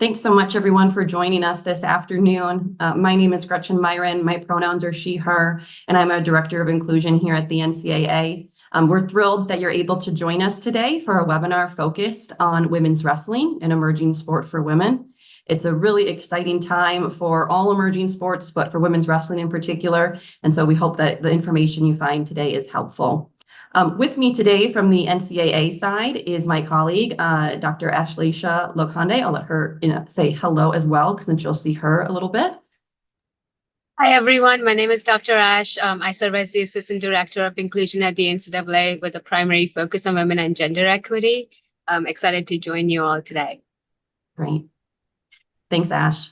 Thanks so much, everyone, for joining us this afternoon. My name is Gretchen Myron. My pronouns are she, her, and I'm a Director of Inclusion here at the NCAA. We're thrilled that you're able to join us today for a webinar focused on women's wrestling, an emerging sport for women. It's a really exciting time for all emerging sports, but for women's wrestling in particular. And so we hope that the information you find today is helpful. With me today from the NCAA side is my colleague, Dr. Ashleisha Lokhande. I'll let her say hello as well, because then you'll see her a little bit. Hi, everyone. My name is Dr. Ash. I serve as the Assistant Director of Inclusion at the NCAA with a primary focus on women and gender equity. I'm excited to join you all today. Great. Thanks, Ash.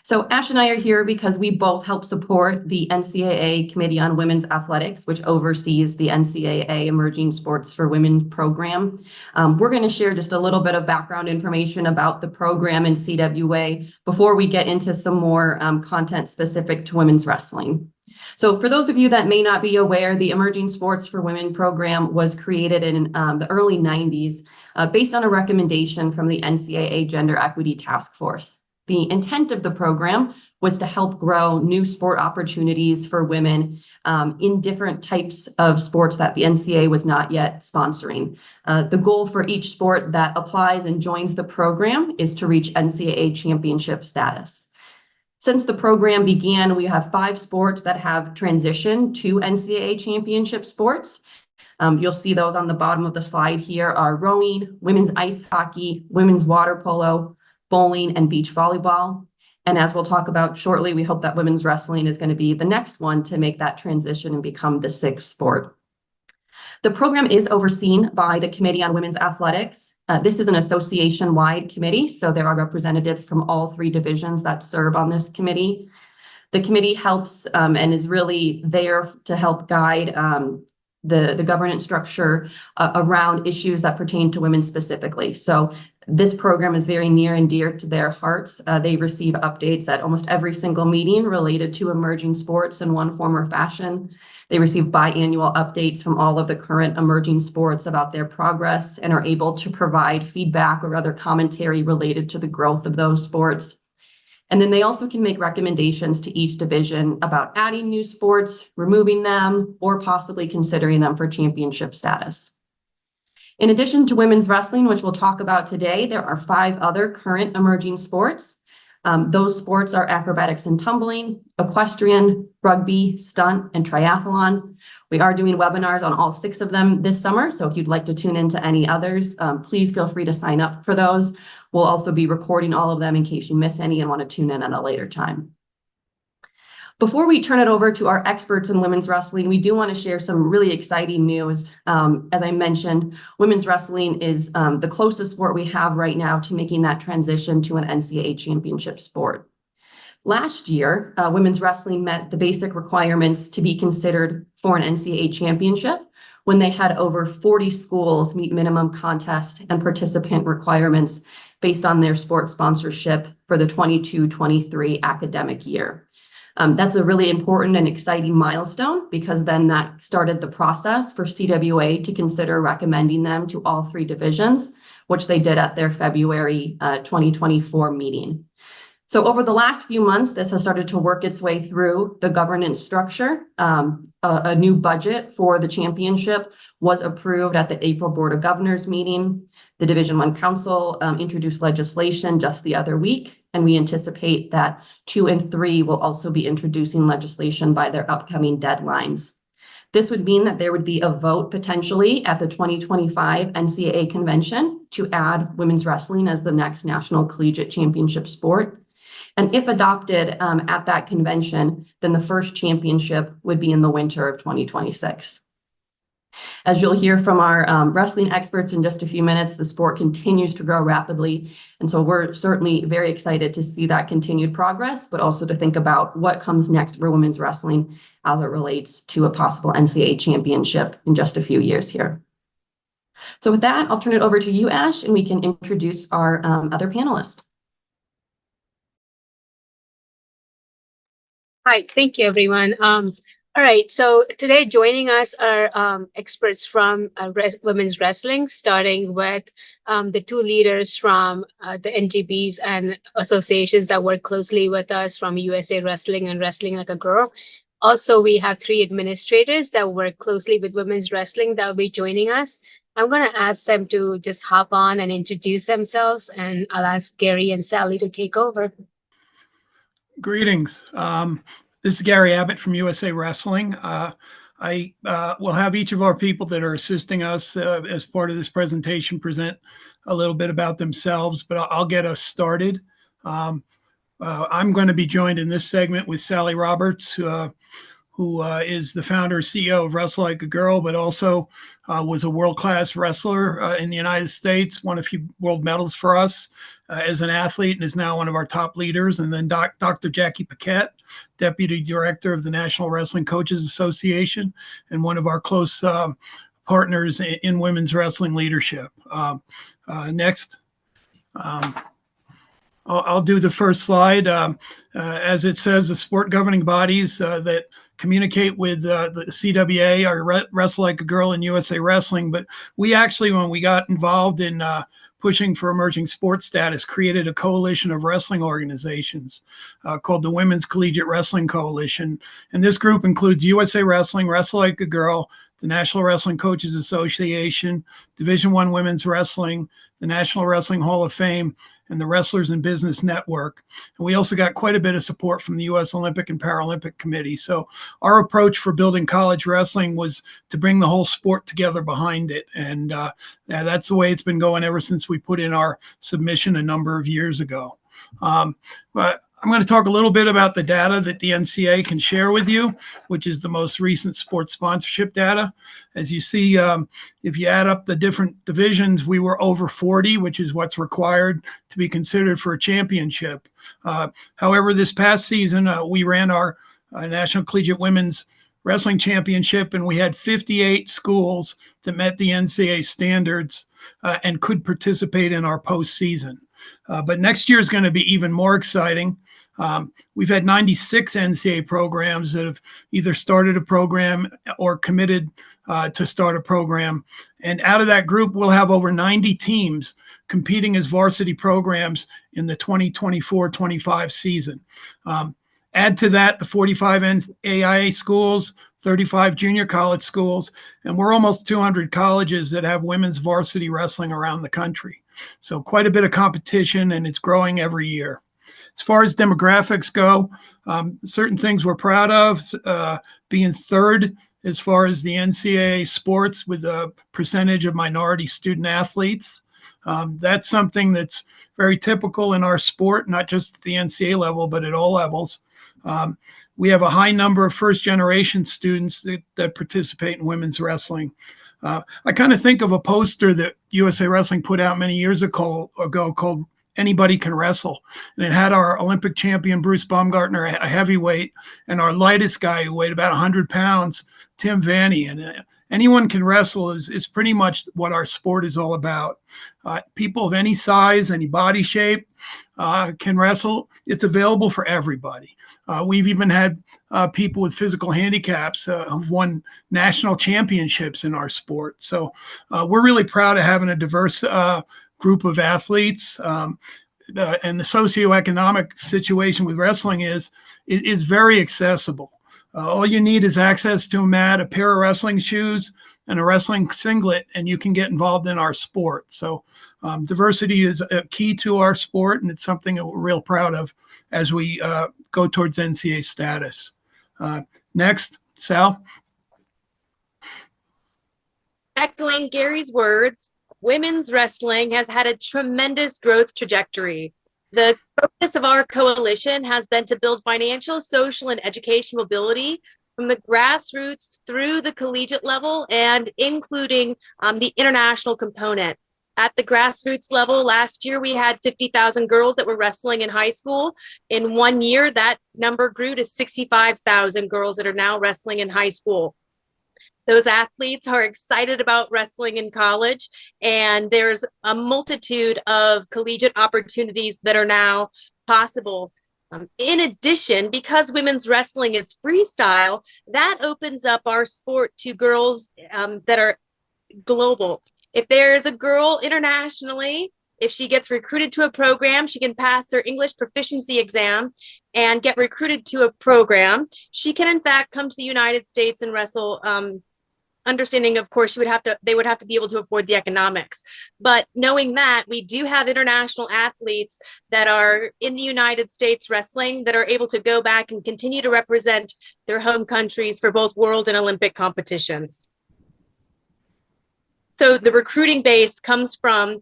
So Ash and I are here because we both help support the NCAA Committee on Women's Athletics, which oversees the NCAA Emerging Sports for Women program. We're going to share just a little bit of background information about the program and CWA before we get into some more content specific to women's wrestling. So for those of you that may not be aware, the Emerging Sports for Women program was created in the early 90s based on a recommendation from the NCAA Gender Equity Task Force. The intent of the program was to help grow new sport opportunities for women in different types of sports that the NCAA was not yet sponsoring. The goal for each sport that applies and joins the program is to reach NCAA championship status. Since the program began, we have 5 sports that have transitioned to NCAA championship sports. You'll see those on the bottom of the slide here are rowing, women's ice hockey, women's water polo, bowling, and beach volleyball. And as we'll talk about shortly, we hope that women's wrestling is going to be the next one to make that transition and become the 6th sport. The program is overseen by the Committee on Women's Athletics. This is an association-wide committee, so there are representatives from all 3 divisions that serve on this committee. The committee helps and is really there to help guide the governance structure around issues that pertain to women specifically. So this program is very near and dear to their hearts. They receive updates at almost every single meeting related to emerging sports in one form or fashion. They receive biannual updates from all of the current emerging sports about their progress and are able to provide feedback or other commentary related to the growth of those sports. And then they also can make recommendations to each division about adding new sports, removing them, or possibly considering them for championship status. In addition to women's wrestling, which we'll talk about today, there are 5 other current emerging sports. Those sports are acrobatics and tumbling, equestrian, rugby, stunt, and triathlon. We are doing webinars on all 6 of them this summer, so if you'd like to tune into any others, please feel free to sign up for those. We'll also be recording all of them in case you miss any and want to tune in at a later time. Before we turn it over to our experts in women's wrestling, we do want to share some really exciting news. As I mentioned, women's wrestling is the closest sport we have right now to making that transition to an NCAA championship sport. Last year, women's wrestling met the basic requirements to be considered for an NCAA championship when they had over 40 schools meet minimum contest and participant requirements based on their sport sponsorship for the 22-23 academic year. That's a really important and exciting milestone because then that started the process for CWA to consider recommending them to all 3 divisions, which they did at their February 2024 meeting. So over the last few months, this has started to work its way through the governance structure. A new budget for the championship was approved at the April Board of Governors meeting. The Division I Council introduced legislation just the other week, and we anticipate that 2 and 3 will also be introducing legislation by their upcoming deadlines. This would mean that there would be a vote potentially at the 2025 NCAA convention to add women's wrestling as the next national collegiate championship sport. And if adopted at that convention, then the first championship would be in the winter of 2026. As you'll hear from our wrestling experts in just a few minutes, the sport continues to grow rapidly. And so we're certainly very excited to see that continued progress, but also to think about what comes next for women's wrestling as it relates to a possible NCAA championship in just a few years here. So with that, I'll turn it over to you, Ash, and we can introduce our other panelists. Hi, thank you, everyone. All right, so today joining us are experts from women's wrestling, starting with the two leaders from the NGBs and associations that work closely with us from USA Wrestling and Wrestling Like a Girl. Also, we have three administrators that work closely with women's wrestling that will be joining us. I'm going to ask them to just hop on and introduce themselves, and I'll ask Gary and Sally to take over. Greetings. This is Gary Abbott from USA Wrestling. I will have each of our people that are assisting us as part of this presentation present a little bit about themselves, but I'll get us started. I'm going to be joined in this segment with Sally Roberts, who is the founder and CEO of Wrestle Like a Girl, but also was a world-class wrestler in the United States, won a few world medals for us as an athlete, and is now one of our top leaders. And then Dr. Jackie Paquette, Deputy Director of the National Wrestling Coaches Association, and one of our close partners in women's wrestling leadership. Next. I'll do the first slide. As it says, the sport governing bodies that communicate with the CWA are Wrestle Like a Girl and USA Wrestling. But we actually, when we got involved in pushing for emerging sports status, created a coalition of wrestling organizations called the Women's Collegiate Wrestling Coalition. And this group includes USA Wrestling, Wrestle Like a Girl, the National Wrestling Coaches Association, Division I Women's Wrestling, the National Wrestling Hall of Fame, and the Wrestlers in Business Network. And we also got quite a bit of support from the U.S. Olympic and Paralympic Committee. So our approach for building college wrestling was to bring the whole sport together behind it. And that's the way it's been going ever since we put in our submission a number of years ago. But I'm going to talk a little bit about the data that the NCAA can share with you, which is the most recent sports sponsorship data. As you see, if you add up the different divisions, we were over 40, which is what's required to be considered for a championship. However, this past season, we ran our National Collegiate Women's Wrestling Championship, and we had 58 schools that met the NCAA standards and could participate in our postseason. But next year is going to be even more exciting. We've had 96 NCAA programs that have either started a program or committed to start a program. And out of that group, we'll have over 90 teams competing as varsity programs in the 2024-25 season. Add to that the 45 NAIA schools, 35 junior college schools, and we're almost 200 colleges that have women's varsity wrestling around the country. So quite a bit of competition, and it's growing every year. As far as demographics go, certain things we're proud of, being third as far as the NCAA sports with a percentage of minority student athletes. That's something that's very typical in our sport, not just at the NCAA level, but at all levels. We have a high number of first-generation students that participate in women's wrestling. I kind of think of a poster that USA Wrestling put out many years ago called Anybody Can Wrestle. And it had our Olympic champion, Bruce Baumgartner, a heavyweight, and our lightest guy who weighed about 100 pounds, Tim Vanny. And anyone can wrestle is pretty much what our sport is all about. People of any size, any body shape can wrestle. It's available for everybody. We've even had people with physical handicaps who've won national championships in our sport. So we're really proud of having a diverse group of athletes. And the socioeconomic situation with wrestling is very accessible. All you need is access to a mat, a pair of wrestling shoes, and a wrestling singlet, and you can get involved in our sport. So diversity is a key to our sport, and it's something that we're real proud of as we go towards NCAA status. Next, Sal. Echoing Gary's words, women's wrestling has had a tremendous growth trajectory. The focus of our coalition has been to build financial, social, and education mobility from the grassroots through the collegiate level and including the international component. At the grassroots level, last year we had 50,000 girls that were wrestling in high school. In 1 year, that number grew to 65,000 girls that are now wrestling in high school. Those athletes are excited about wrestling in college, and there's a multitude of collegiate opportunities that are now possible. In addition, because women's wrestling is freestyle, that opens up our sport to girls that are global. If there's a girl internationally, if she gets recruited to a program, she can pass her English proficiency exam and get recruited to a program. She can, in fact, come to the United States and wrestle. Understanding, of course, they would have to be able to afford the economics. But knowing that, we do have international athletes that are in the United States wrestling that are able to go back and continue to represent their home countries for both world and Olympic competitions. So the recruiting base comes from,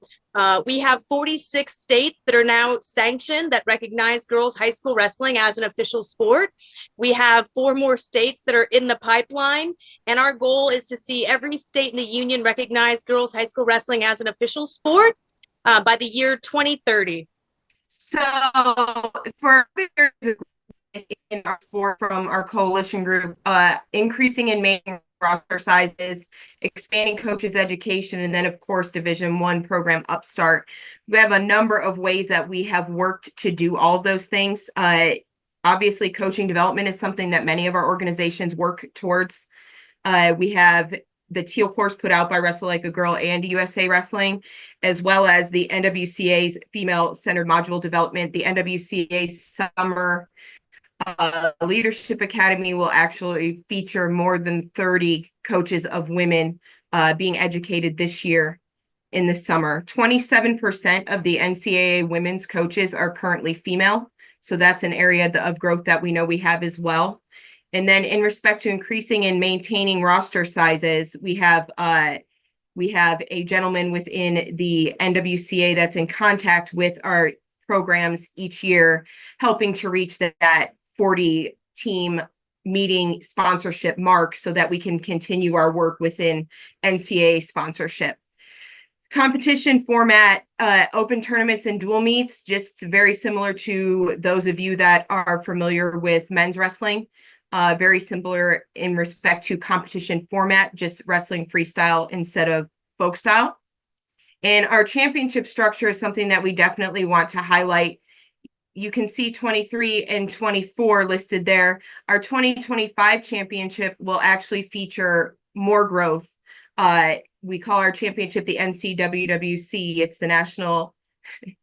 we have 46 states that are now sanctioned that recognize girls high school wrestling as an official sport. We have 4 more states that are in the pipeline. And our goal is to see every state in the union recognize girls high school wrestling as an official sport by the year 2030. So for from our coalition group, increasing in main roster sizes, expanding coaches education, and then of course Division I program Upstart. We have a number of ways that we have worked to do all of those things. Obviously coaching development is something that many of our organizations work towards. We have the Teal course put out by Wrestle Like a Girl and USA Wrestling, as well as the NWCA's Female Centered Module Development. The NWCA Summer Leadership Academy will actually feature more than 30 coaches of women being educated this year in the summer. 27% of the NCAA women's coaches are currently female. So that's an area of growth that we know we have as well. And then in respect to increasing and maintaining roster sizes, we have a gentleman within the NWCA that's in contact with our programs each year, helping to reach that 40 team meeting sponsorship mark so that we can continue our work within NCAA sponsorship. Competition format, open tournaments and dual meets, just very similar to those of you that are familiar with men's wrestling. Very similar in respect to competition format, just wrestling freestyle instead of folk style. And our championship structure is something that we definitely want to highlight. You can see 23 and 24 listed there. Our 2025 championship will actually feature more growth. We call our championship the NCWWC. It's the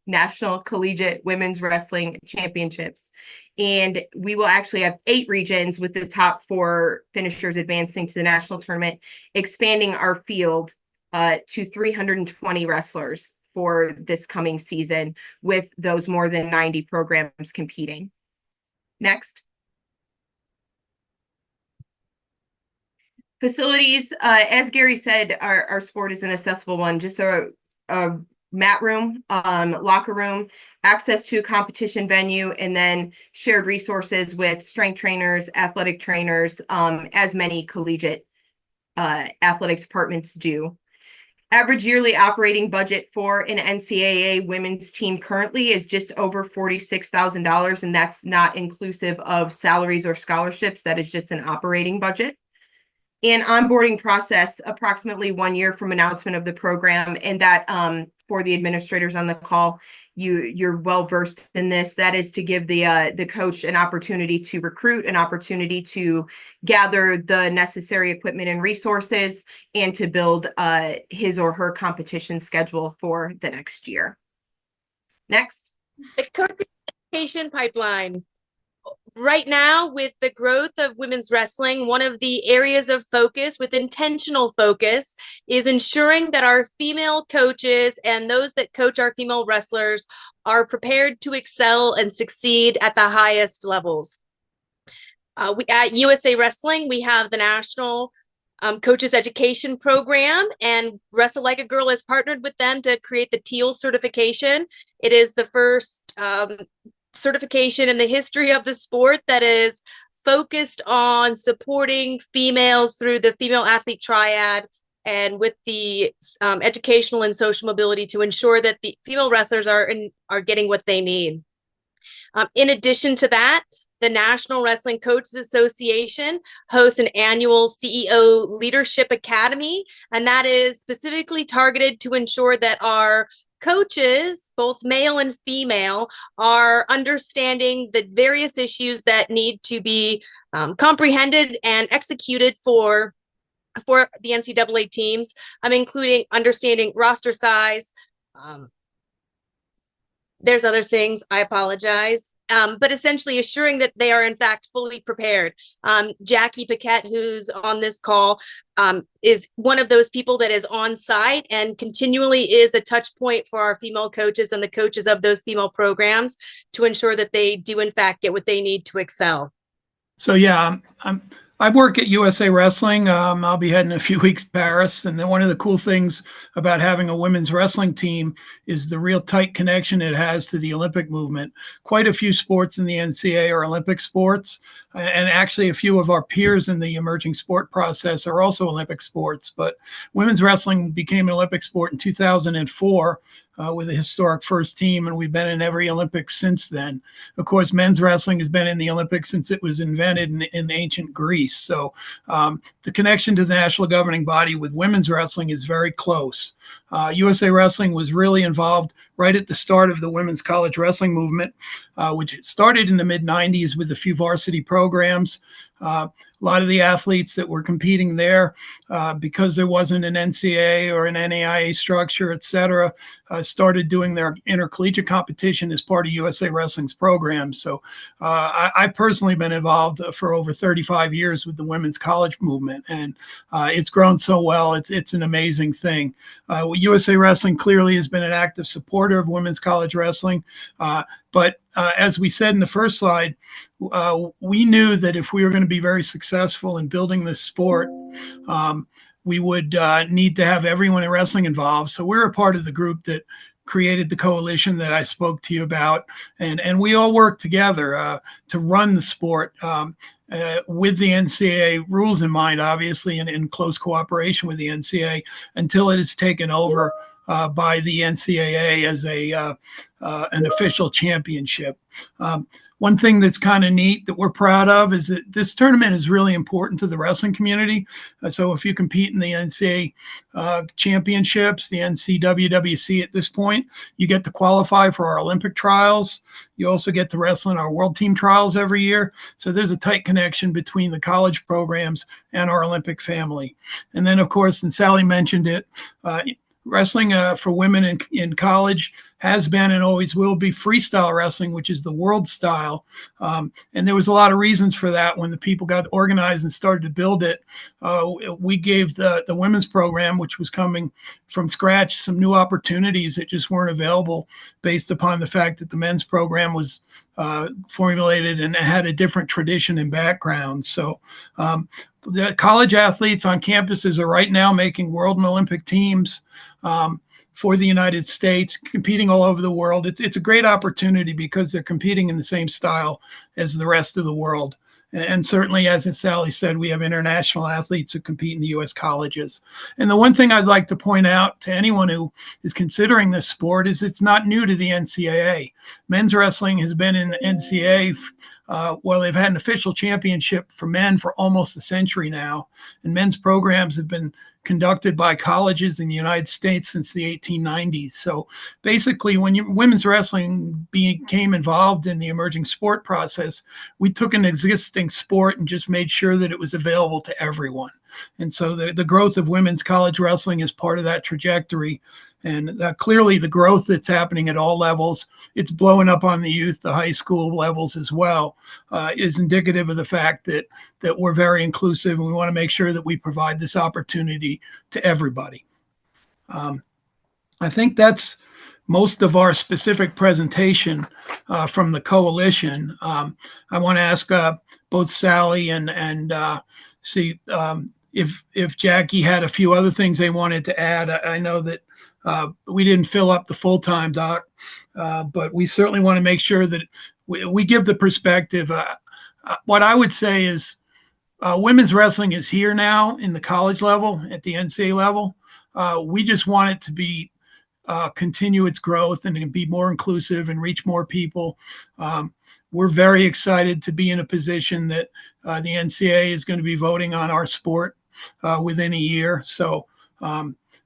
National Collegiate Women's Wrestling Championships. And we will actually have 8 regions with the top 4 finishers advancing to the national tournament, expanding our field to 320 wrestlers for this coming season, with those more than 90 programs competing. Next. Facilities, as Gary said, our sport is an accessible one, just a mat room, locker room, access to a competition venue, and then shared resources with strength trainers, athletic trainers, as many collegiate athletic departments do. Average yearly operating budget for an NCAA women's team currently is just over $46,000, and that's not inclusive of salaries or scholarships. That is just an operating budget. And onboarding process, approximately 1 year from announcement of the program, and that for the administrators on the call, you're well versed in this. That is to give the coach an opportunity to recruit, an opportunity to gather the necessary equipment and resources, and to build his or her competition schedule for the next year. Next. The coaching education pipeline. Right now, with the growth of women's wrestling, one of the areas of focus with intentional focus is ensuring that our female coaches and those that coach our female wrestlers are prepared to excel and succeed at the highest levels. At USA Wrestling, we have the National Coaches Education Program, and Wrestle Like a Girl has partnered with them to create the Teal certification. It is the first certification in the history of the sport that is focused on supporting females through the female athlete triad and with the educational and social mobility to ensure that the female wrestlers are getting what they need. In addition to that, the National Wrestling Coaches Association hosts an annual CEO Leadership Academy, and that is specifically targeted to ensure that our coaches, both male and female, are understanding the various issues that need to be comprehended and executed for the NCAA teams, including understanding roster size. There's other things, I apologize. But essentially assuring that they are in fact fully prepared. Jackie Paquette, who's on this call, is one of those people that is on site and continually is a touch point for our female coaches and the coaches of those female programs to ensure that they do in fact get what they need to excel. So yeah, I work at USA Wrestling. I'll be heading a few weeks to Paris. And then one of the cool things about having a women's wrestling team is the real tight connection it has to the Olympic movement. Quite a few sports in the NCAA are Olympic sports. And actually a few of our peers in the emerging sport process are also Olympic sports. But women's wrestling became an Olympic sport in 2004. With a historic first team, and we've been in every Olympics since then. Of course, men's wrestling has been in the Olympics since it was invented in ancient Greece. So the connection to the national governing body with women's wrestling is very close. USA Wrestling was really involved right at the start of the women's college wrestling movement, which started in the mid-90s with a few varsity programs. A lot of the athletes that were competing there, because there wasn't an NCAA or an NAIA structure, et cetera, started doing their intercollegiate competition as part of USA Wrestling's program. So I personally been involved for over 35 years with the women's college movement, and it's grown so well. It's an amazing thing. USA Wrestling clearly has been an active supporter of women's college wrestling, but as we said in the first slide, we knew that if we were going to be very successful in building this sport, we would need to have everyone in wrestling involved. So we're a part of the group that created the coalition that I spoke to you about, and we all work together to run the sport with the NCAA rules in mind, obviously, and in close cooperation with the NCAA until it is taken over by the NCAA as an official championship. One thing that's kind of neat that we're proud of is that this tournament is really important to the wrestling community. So if you compete in the NCAA championships, the NCWWC at this point, you get to qualify for our Olympic trials. You also get to wrestle in our world team trials every year. So there's a tight connection between the college programs and our Olympic family. And then, of course, and Sally mentioned it, wrestling for women in college has been and always will be freestyle wrestling, which is the world style. And there was a lot of reasons for that when the people got organized and started to build it. We gave the women's program, which was coming from scratch, some new opportunities that just weren't available based upon the fact that the men's program was formulated and had a different tradition and background. So the college athletes on campuses are right now making world and Olympic teams for the United States, competing all over the world. It's a great opportunity because they're competing in the same style as the rest of the world. And certainly, as Sally said, we have international athletes who compete in the U.S. colleges. And the one thing I'd like to point out to anyone who is considering this sport is it's not new to the NCAA. Men's wrestling has been in the NCAA. Well, they've had an official championship for men for almost a century now, and men's programs have been conducted by colleges in the United States since the 1890s. So basically, when women's wrestling became involved in the emerging sport process, we took an existing sport and just made sure that it was available to everyone. And so the growth of women's college wrestling is part of that trajectory. And clearly the growth that's happening at all levels, it's blowing up on the youth, the high school levels as well, is indicative of the fact that we're very inclusive and we want to make sure that we provide this opportunity to everybody. I think that's most of our specific presentation from the coalition. I want to ask both Sally and see if Jackie had a few other things they wanted to add. I know that we didn't fill up the full-time doc, but we certainly want to make sure that we give the perspective. What I would say is women's wrestling is here now in the college level, at the NCAA level. We just want it to be continue its growth and be more inclusive and reach more people. We're very excited to be in a position that the NCAA is going to be voting on our sport within a year. So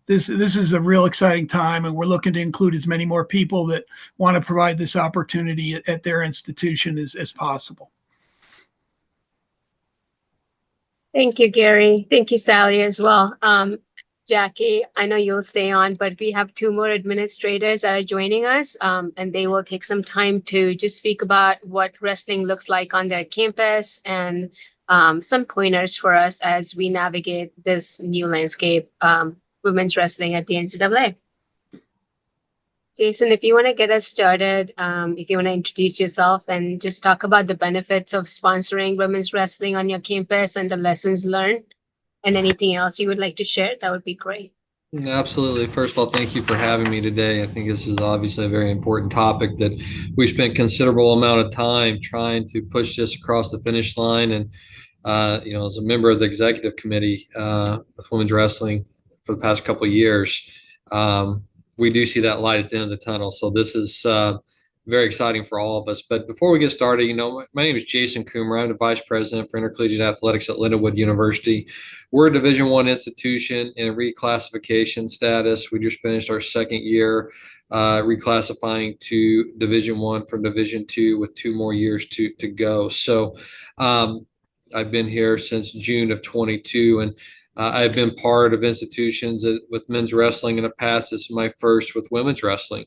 this is a real exciting time, and we're looking to include as many more people that want to provide this opportunity at their institution as possible. Thank you, Gary. Thank you, Sally, as well. Jackie, I know you'll stay on, but we have two more administrators that are joining us, and they will take some time to just speak about what wrestling looks like on their campus and some pointers for us as we navigate this new landscape, women's wrestling at the NCAA. Jason, if you want to get us started, if you want to introduce yourself and just talk about the benefits of sponsoring women's wrestling on your campus and the lessons learned and anything else you would like to share, that would be great. Absolutely. First of all, thank you for having me today. I think this is obviously a very important topic that we spent considerable amount of time trying to push this across the finish line. And, as a member of the executive committee with women's wrestling for the past couple of years, we do see that light at the end of the tunnel. So this is very exciting for all of us. But before we get started, my name is Jason Coomer. I'm the Vice President for Intercollegiate Athletics at Lindenwood University. We're a Division I institution in reclassification status. We just finished our second year reclassifying to Division I from Division II with 2 more years to go. So I've been here since June of 22, and I've been part of institutions with men's wrestling in the past. This is my first with women's wrestling.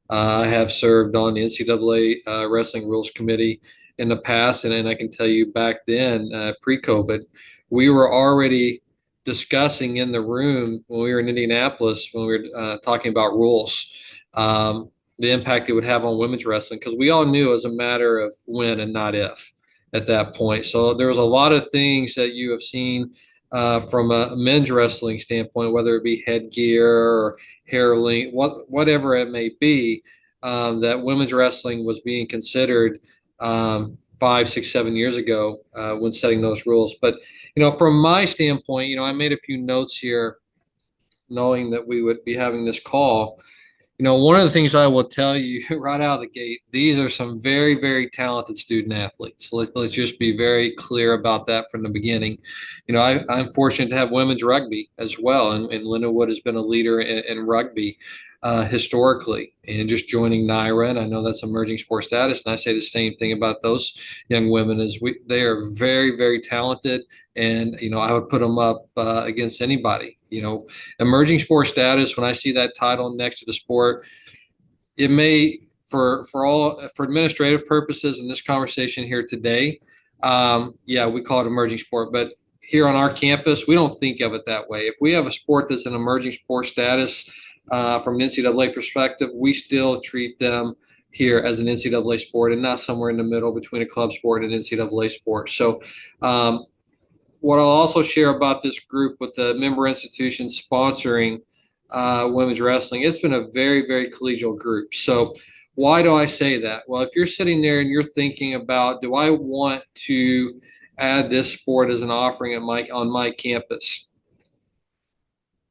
I have served on the NCAA Wrestling Rules Committee in the past, and I can tell you back then, pre-COVID, we were already discussing in the room when we were in Indianapolis, when we were talking about rules, the impact it would have on women's wrestling, because we all knew it was a matter of when and not if at that point. So there was a lot of things that you have seen from a men's wrestling standpoint, whether it be headgear or hair length, whatever it may be, that women's wrestling was being considered 5, 6, 7 years ago when setting those rules. But, from my standpoint, I made a few notes here knowing that we would be having this call. One of the things I will tell you right out of the gate, these are some very, very talented student athletes. Let's just be very clear about that from the beginning. I'm fortunate to have women's rugby as well, and Lindenwood has been a leader in rugby historically, and just joining NYRA, and I know that's emerging sport status, and I say the same thing about those young women, they are very, very talented, and I would put them up against anybody. Emerging sport status, when I see that title next to the sport, it may, for administrative purposes in this conversation here today, we call it emerging sport, but here on our campus, we don't think of it that way. If we have a sport that's an emerging sport status from an NCAA perspective, we still treat them here as an NCAA sport and not somewhere in the middle between a club sport and an NCAA sport. So what I'll also share about this group with the member institutions sponsoring women's wrestling, it's been a very, very collegial group. So why do I say that? Well, if you're sitting there and you're thinking about, do I want to add this sport as an offering on my campus?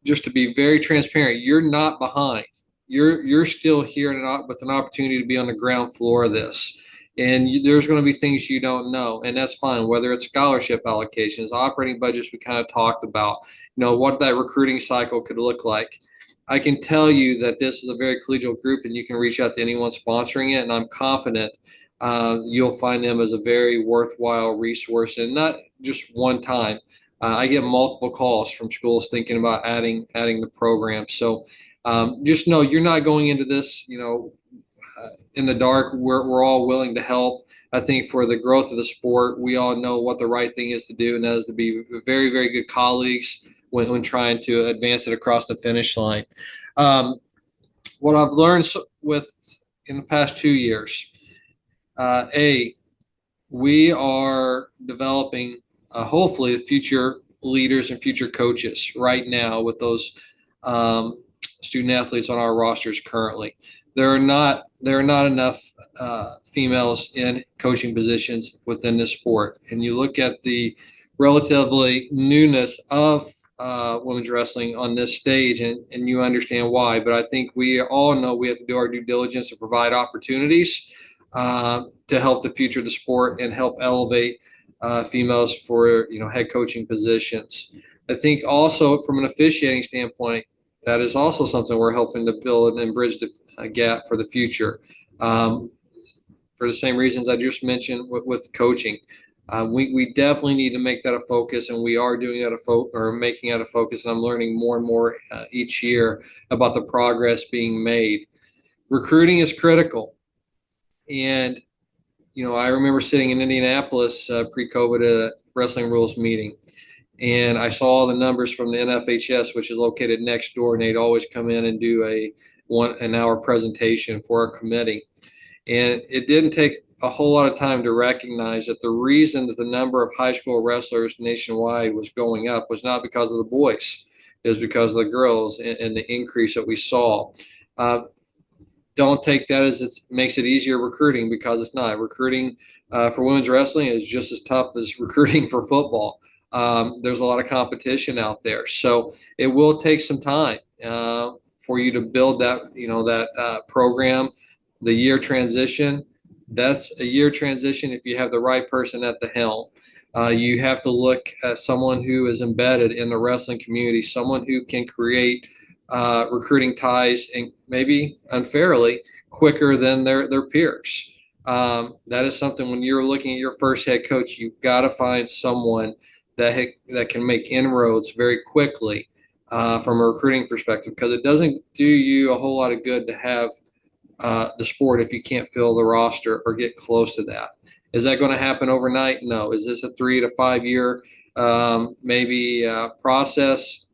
Just to be very transparent, you're not behind. You're still here with an opportunity to be on the ground floor of this. And there's going to be things you don't know, and that's fine, whether it's scholarship allocations, operating budgets we kind of talked about, what that recruiting cycle could look like. I can tell you that this is a very collegial group, and you can reach out to anyone sponsoring it, and I'm confident you'll find them as a very worthwhile resource, and not just one time. I get multiple calls from schools thinking about adding the program. So just know you're not going into this, in the dark. We're all willing to help. I think for the growth of the sport, we all know what the right thing is to do, and that is to be very, very good colleagues when trying to advance it across the finish line. What I've learned in the past 2 years, we are developing hopefully the future leaders and future coaches right now with those student athletes on our rosters currently. There are not enough females in coaching positions within this sport. And you look at the relatively newness of women's wrestling on this stage, and you understand why. But I think we all know we have to do our due diligence to provide opportunities to help the future of the sport and help elevate females for head coaching positions. I think also from an officiating standpoint, that is also something we're helping to build and bridge the gap for the future. For the same reasons I just mentioned with coaching. We definitely need to make that a focus, and we are doing that making it a focus. And I'm learning more and more each year about the progress being made. Recruiting is critical, and I remember sitting in Indianapolis pre-COVID at a wrestling rules meeting, and I saw all the numbers from the NFHS, which is located next door, and they'd always come in and do a 1 hour presentation for our committee. And it didn't take a whole lot of time to recognize that the reason that the number of high school wrestlers nationwide was going up was not because of the boys. It was because of the girls and the increase that we saw. Don't take that as it makes it easier recruiting, because it's not. Recruiting for women's wrestling is just as tough as recruiting for football. There's a lot of competition out there. So it will take some time for you to build that program. The year transition, that's a year transition if you have the right person at the helm. You have to look at someone who is embedded in the wrestling community, someone who can create recruiting ties, and maybe unfairly quicker than their peers. That is something when you're looking at your first head coach, you've got to find someone that can make inroads very quickly from a recruiting perspective, because it doesn't do you a whole lot of good to have the sport if you can't fill the roster or get close to that. Is that going to happen overnight? No. Is this a 3 to 5 year process?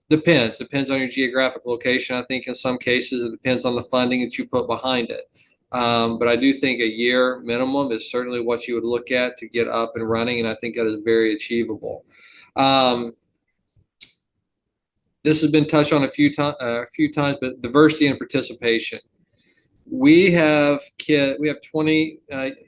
Depends on your geographic location. I think in some cases it depends on the funding that you put behind it. But I do think a year minimum is certainly what you would look at to get up and running, and I think that is very achievable. This has been touched on a few times, but diversity and participation. We have 20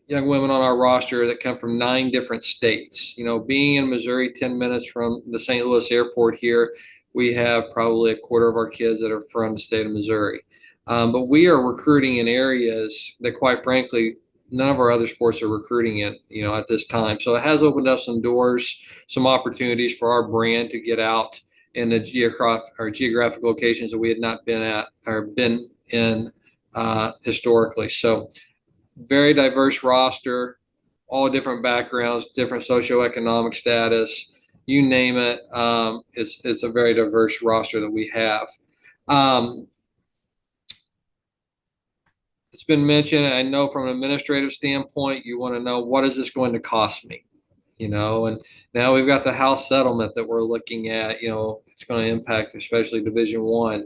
young women on our roster that come from 9 different states. Being in Missouri, 10 minutes from the St. Louis airport here, we have probably a quarter of our kids that are from the state of Missouri. But we are recruiting in areas that, quite frankly, none of our other sports are recruiting in, at this time. So it has opened up some doors, some opportunities for our brand to get out in the geographic locations that we had not been at or been in historically. So very diverse roster, all different backgrounds, different socioeconomic status, you name it. It's a very diverse roster that we have. It's been mentioned, I know from an administrative standpoint, you want to know, what is this going to cost me? And now we've got the House settlement that we're looking at. It's going to impact especially Division I.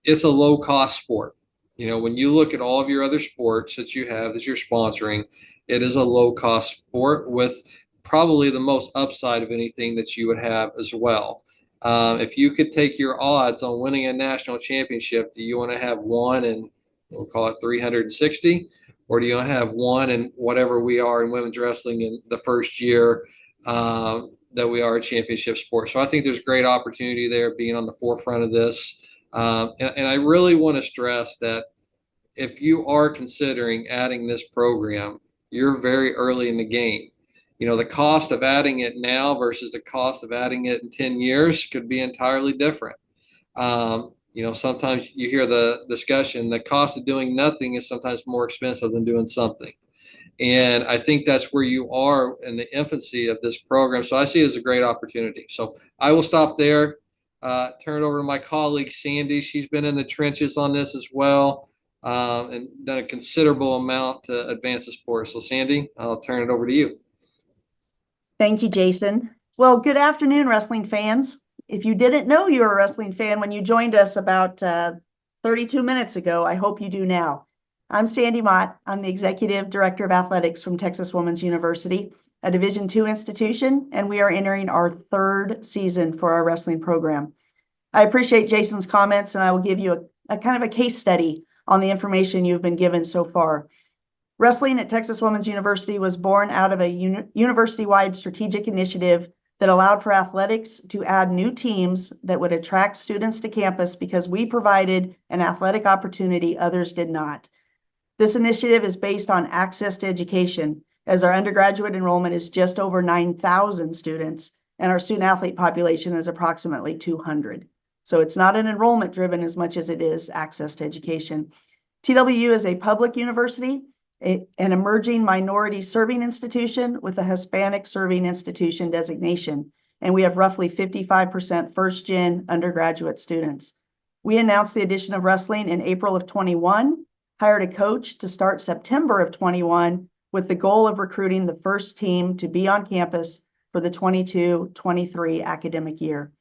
It's a low cost sport. When you look at all of your other sports that you have that you're sponsoring, it is a low cost sport with probably the most upside of anything that you would have as well. If you could take your odds on winning a national championship, do you want to have one in, we'll call it 360? Or do you have one in whatever we are in women's wrestling in the first year that we are a championship sport? So I think there's great opportunity there, being on the forefront of this. And I really want to stress that if you are considering adding this program, you're very early in the game. The cost of adding it now versus the cost of adding it in 10 years could be entirely different. Sometimes you hear the discussion, the cost of doing nothing is sometimes more expensive than doing something. And I think that's where you are in the infancy of this program. So I see it as a great opportunity. So I will stop there, turn it over to my colleague, Sandy. She's been in the trenches on this as well, and done a considerable amount to advance the sport. So Sandy, I'll turn it over to you. Thank you, Jason. Well, good afternoon, wrestling fans. If you didn't know you were a wrestling fan when you joined us about 32 minutes ago, I hope you do now. I'm Sandy Mott. I'm the Executive Director of Athletics from Texas Women's University, a Division II institution, and we are entering our 3rd season for our wrestling program. I appreciate Jason's comments, and I will give you a kind of a case study on the information you've been given so far. Wrestling at Texas Women's University was born out of a university-wide strategic initiative that allowed for athletics to add new teams that would attract students to campus because we provided an athletic opportunity others did not. This initiative is based on access to education, as our undergraduate enrollment is just over 9,000 students, and our student athlete population is approximately 200. So it's not an enrollment driven as much as it is access to education. TWU is a public university, an emerging minority serving institution with a Hispanic serving institution designation, and we have roughly 55% first-gen undergraduate students. We announced the addition of wrestling in April of 21, hired a coach to start September of 21 with the goal of recruiting the first team to be on campus for the 22-23 academic year.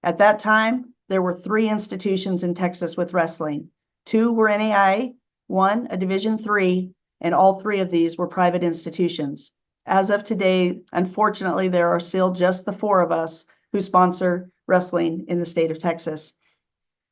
At that time, there were 3 institutions in Texas with wrestling. 2 were NAIA, 1 a Division III, and all 3 of these were private institutions. As of today, unfortunately, there are still just the 4 of us who sponsor wrestling in the state of Texas.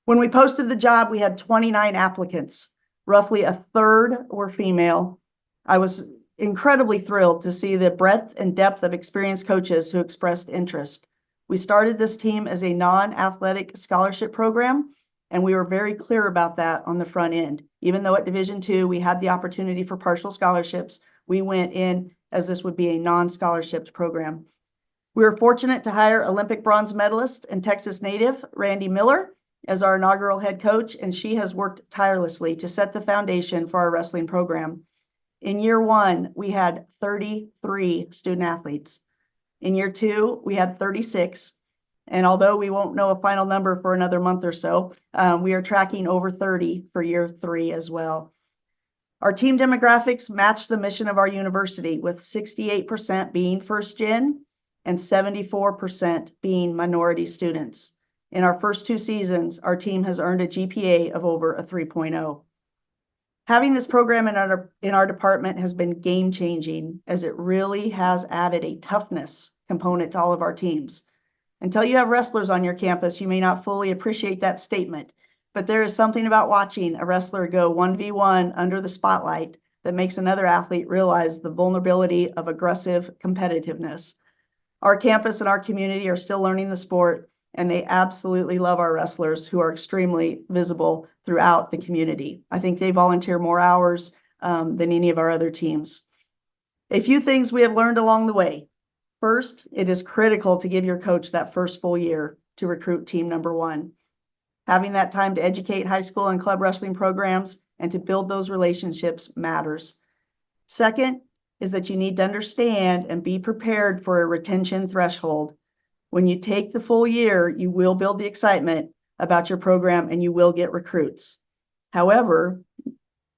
When we posted the job, we had 29 applicants. Roughly a third were female. I was incredibly thrilled to see the breadth and depth of experienced coaches who expressed interest. We started this team as a non-athletic scholarship program, and we were very clear about that on the front end. Even though at Division II, we had the opportunity for partial scholarships, we went in as this would be a non-scholarship program. We were fortunate to hire Olympic bronze medalist and Texas native Randy Miller as our inaugural head coach, and she has worked tirelessly to set the foundation for our wrestling program. In year 1, we had 33 student athletes. In year 2, we had 36. And although we won't know a final number for another month or so, we are tracking over 30 for year 3 as well. Our team demographics match the mission of our university, with 68% being first gen and 74% being minority students. In our first 2 seasons, our team has earned a GPA of over a 3.0. Having this program in our department has been game-changing, as it really has added a toughness component to all of our teams. Until you have wrestlers on your campus, you may not fully appreciate that statement, but there is something about watching a wrestler go 1v1 under the spotlight that makes another athlete realize the vulnerability of aggressive competitiveness. Our campus and our community are still learning the sport, and they absolutely love our wrestlers, who are extremely visible throughout the community. I think they volunteer more hours than any of our other teams. A few things we have learned along the way. First, it is critical to give your coach that first full year to recruit team number 1. Having that time to educate high school and club wrestling programs and to build those relationships matters. Second is that you need to understand and be prepared for a retention threshold. When you take the full year, you will build the excitement about your program and you will get recruits. However,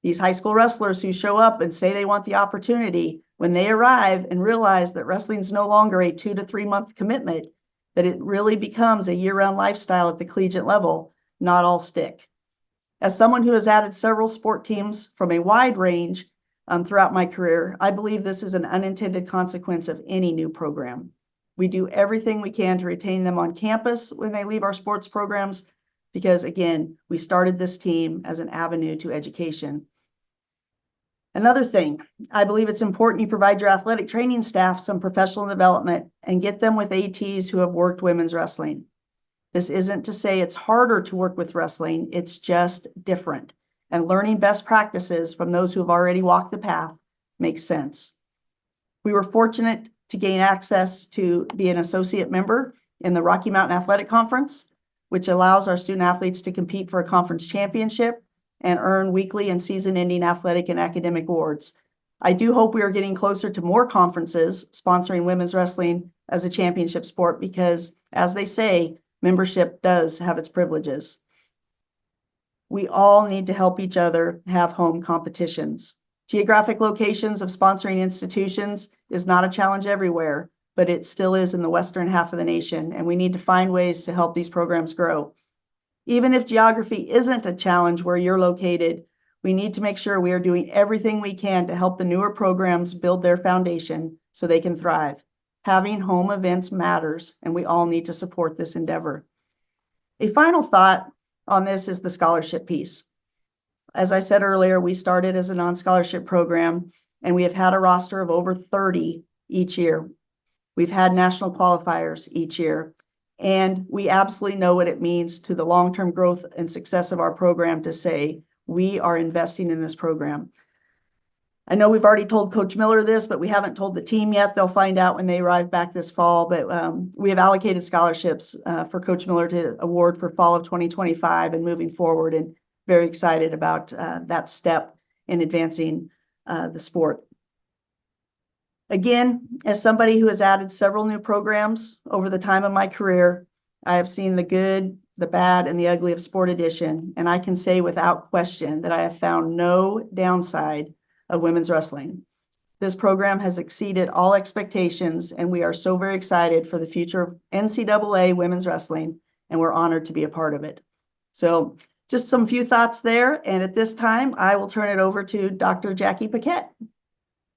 these high school wrestlers who show up and say they want the opportunity, when they arrive and realize that wrestling is no longer a 2 to 3 month commitment, that it really becomes a year-round lifestyle at the collegiate level, not all stick. As someone who has added several sport teams from a wide range throughout my career, I believe this is an unintended consequence of any new program. We do everything we can to retain them on campus when they leave our sports programs, because again, we started this team as an avenue to education. Another thing, I believe it's important you provide your athletic training staff some professional development and get them with ATs who have worked women's wrestling. This isn't to say it's harder to work with wrestling, it's just different. And learning best practices from those who have already walked the path makes sense. We were fortunate to gain access to be an associate member in the Rocky Mountain Athletic Conference, which allows our student athletes to compete for a conference championship and earn weekly and season-ending athletic and academic awards. I do hope we are getting closer to more conferences sponsoring women's wrestling as a championship sport, because, as they say, membership does have its privileges. We all need to help each other have home competitions. Geographic locations of sponsoring institutions is not a challenge everywhere, but it still is in the western half of the nation, and we need to find ways to help these programs grow. Even if geography isn't a challenge where you're located, we need to make sure we are doing everything we can to help the newer programs build their foundation so they can thrive. Having home events matters, and we all need to support this endeavor. A final thought on this is the scholarship piece. As I said earlier, we started as a non-scholarship program, and we have had a roster of over 30 each year. We've had national qualifiers each year, and we absolutely know what it means to the long-term growth and success of our program to say we are investing in this program. I know we've already told Coach Miller this, but we haven't told the team yet. They'll find out when they arrive back this fall. But we have allocated scholarships for Coach Miller to award for fall of 2025 and moving forward, and very excited about that step in advancing the sport. Again, as somebody who has added several new programs over the time of my career, I have seen the good, the bad, and the ugly of Sport Edition, and I can say without question that I have found no downside of women's wrestling. This program has exceeded all expectations, and we are so very excited for the future of NCAA women's wrestling, and we're honored to be a part of it. So just some few thoughts there, and at this time, I will turn it over to Dr. Jackie Paquette.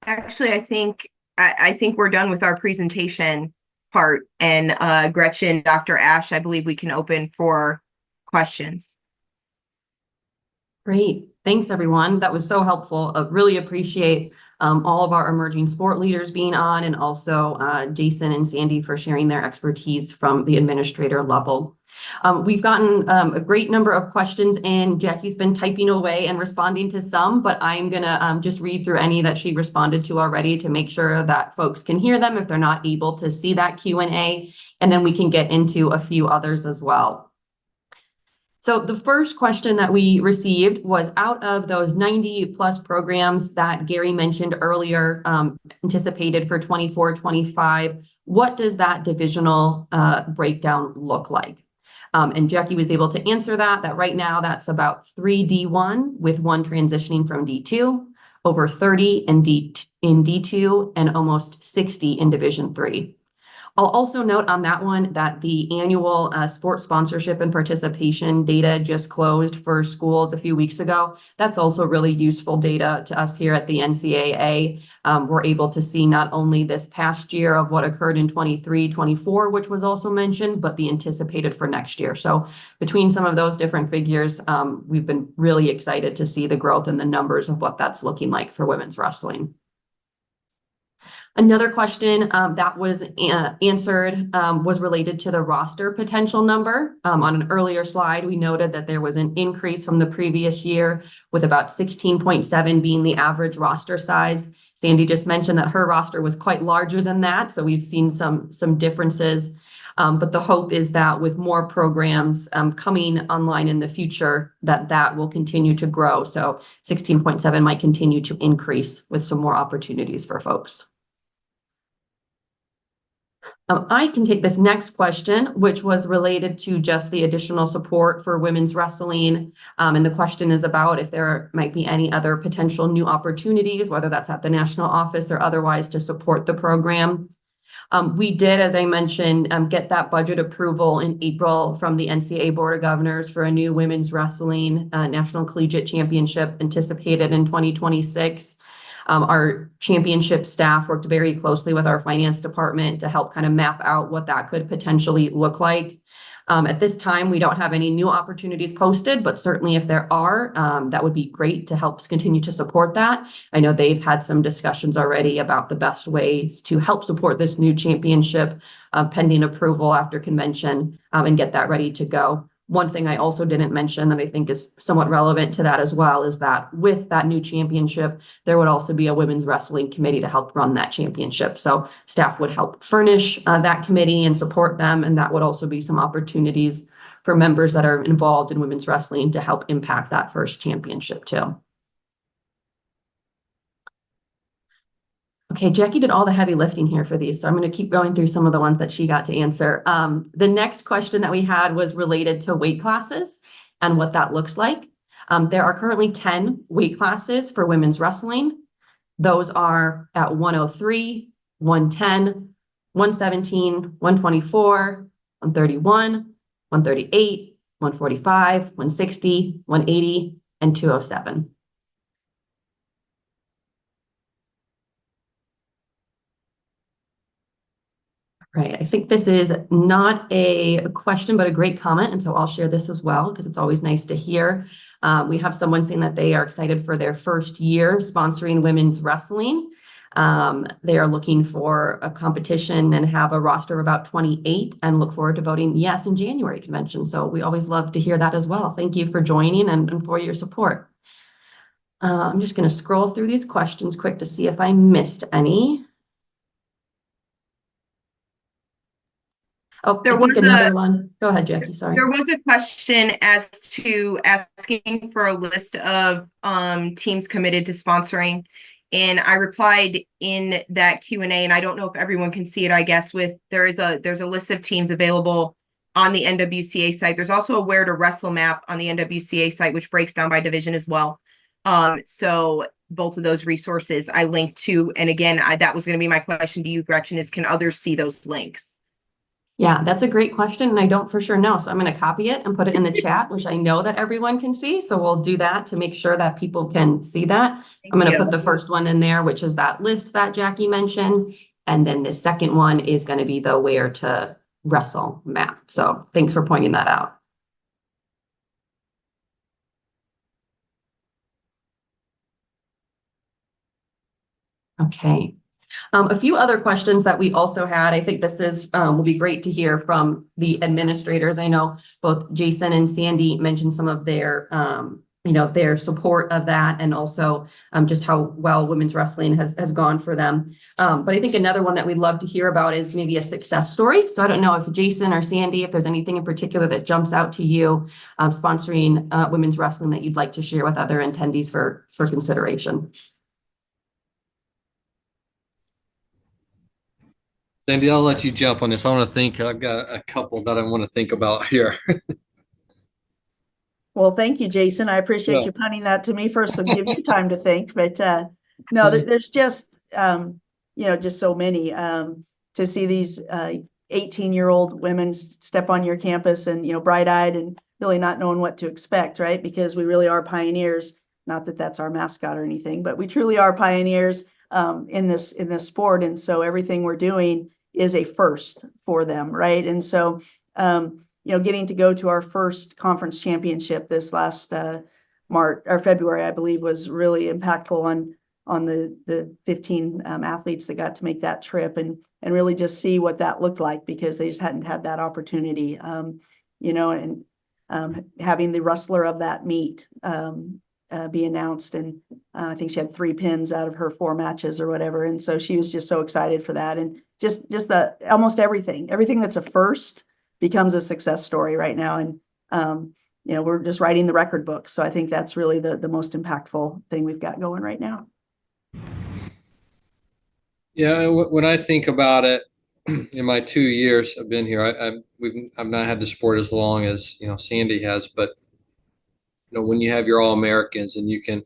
Actually, I think we're done with our presentation part, and Gretchen, Dr. Ash, I believe we can open for questions. Great. Thanks, everyone. That was so helpful. Really appreciate all of our emerging sport leaders being on, and also Jason and Sandy for sharing their expertise from the administrator level. We've gotten a great number of questions in. Jackie's been typing away and responding to some, but I'm going to just read through any that she responded to already to make sure that folks can hear them if they're not able to see that Q&A, and then we can get into a few others as well. So the first question that we received was, out of those 90 plus programs that Gary mentioned earlier, anticipated for 24-25, what does that divisional breakdown look like? And Jackie was able to answer that right now that's about 3 D1 with 1 transitioning from D2, over 30 in D2, and almost 60 in Division 3. I'll also note on that one that the annual sports sponsorship and participation data just closed for schools a few weeks ago. That's also really useful data to us here at the NCAA. We're able to see not only this past year of what occurred in 23-24, which was also mentioned, but the anticipated for next year. So between some of those different figures, we've been really excited to see the growth in the numbers of what that's looking like for women's wrestling. Another question that was answered was related to the roster potential number. On an earlier slide, we noted that there was an increase from the previous year, with about 16.7 being the average roster size. Sandy just mentioned that her roster was quite larger than that, so we've seen some differences. But the hope is that with more programs coming online in the future, that will continue to grow. So 16.7 might continue to increase with some more opportunities for folks. I can take this next question, which was related to just the additional support for women's wrestling. And the question is about if there might be any other potential new opportunities, whether that's at the national office or otherwise, to support the program. We did, as I mentioned, get that budget approval in April from the NCAA Board of Governors for a new women's wrestling national collegiate championship anticipated in 2026. Our championship staff worked very closely with our finance department to help kind of map out what that could potentially look like. At this time, we don't have any new opportunities posted, but certainly if there are, that would be great to help continue to support that. I know they've had some discussions already about the best ways to help support this new championship pending approval after convention and get that ready to go. One thing I also didn't mention that I think is somewhat relevant to that as well is that with that new championship, there would also be a women's wrestling committee to help run that championship. So staff would help furnish that committee and support them. And that would also be some opportunities for members that are involved in women's wrestling to help impact that first championship too. Okay, Jackie did all the heavy lifting here for these, so I'm going to keep going through some of the ones that she got to answer. The next question that we had was related to weight classes and what that looks like. There are currently 10 weight classes for women's wrestling. Those are at 103, 110, 117, 124, 131, 138, 145, 160, 180, and 207. Right. I think this is not a question, but a great comment. And so I'll share this as well, because it's always nice to hear. We have someone saying that they are excited for their first year sponsoring women's wrestling. They are looking for a competition and have a roster of about 28 and look forward to voting yes in January convention. So we always love to hear that as well. Thank you for joining and for your support. I'm just going to scroll through these questions quick to see if I missed any. Oh, There I think was another one. Go ahead, Jackie. Sorry. There was a question as to asking for a list of teams committed to sponsoring. And I replied in that Q&A, and I don't know if everyone can see it, I guess, there's a list of teams available on the NWCA site. There's also a where to wrestle map on the NWCA site, which breaks down by division as well. So both of those resources I linked to. And again, that was going to be my question to you, Gretchen, is can others see those links? Yeah, that's a great question, and I don't for sure know. So I'm going to copy it and put it in the chat, which I know that everyone can see. So we'll do that to make sure that people can see that. I'm going to put the first one in there, which is that list that Jackie mentioned. And then the second one is going to be the where to wrestle map. So thanks for pointing that out. Okay. A few other questions that we also had. I think this is will be great to hear from the administrators. I know both Jason and Sandy mentioned some of their their support of that, and also just how well women's wrestling has gone for them. But I think another one that we'd love to hear about is maybe a success story. So I don't know if Jason or Sandy, if there's anything in particular that jumps out to you sponsoring women's wrestling that you'd like to share with other attendees for consideration. Sandy, I'll let you jump on this. I want to think. I've got a couple that I want to think about here. Well, thank you, Jason. I appreciate Yeah. you punting that to me first, so give you time to think. But no, there's just just so many to see these 18-year-old women step on your campus and bright-eyed and really not knowing what to expect, right? Because we really are pioneers. Not that that's our mascot or anything, but we truly are pioneers in this sport, and so everything we're doing is a first for them, right? And so getting to go to our first conference championship this last March or February, I believe, was really impactful on the 15 athletes that got to make that trip and really just see what that looked like, because they just hadn't had that opportunity, and having the wrestler of that meet be announced, and I think she had 3 pins out of her 4 matches or whatever, and so she was just so excited for that, and just the almost everything that's a first becomes a success story right now, and we're just writing the record book. So I think that's really the most impactful thing we've got going right now. Yeah, when I think about it, in my 2 years I've been here, I've not had the sport as long as Sandy has, but when you have your All-Americans and you can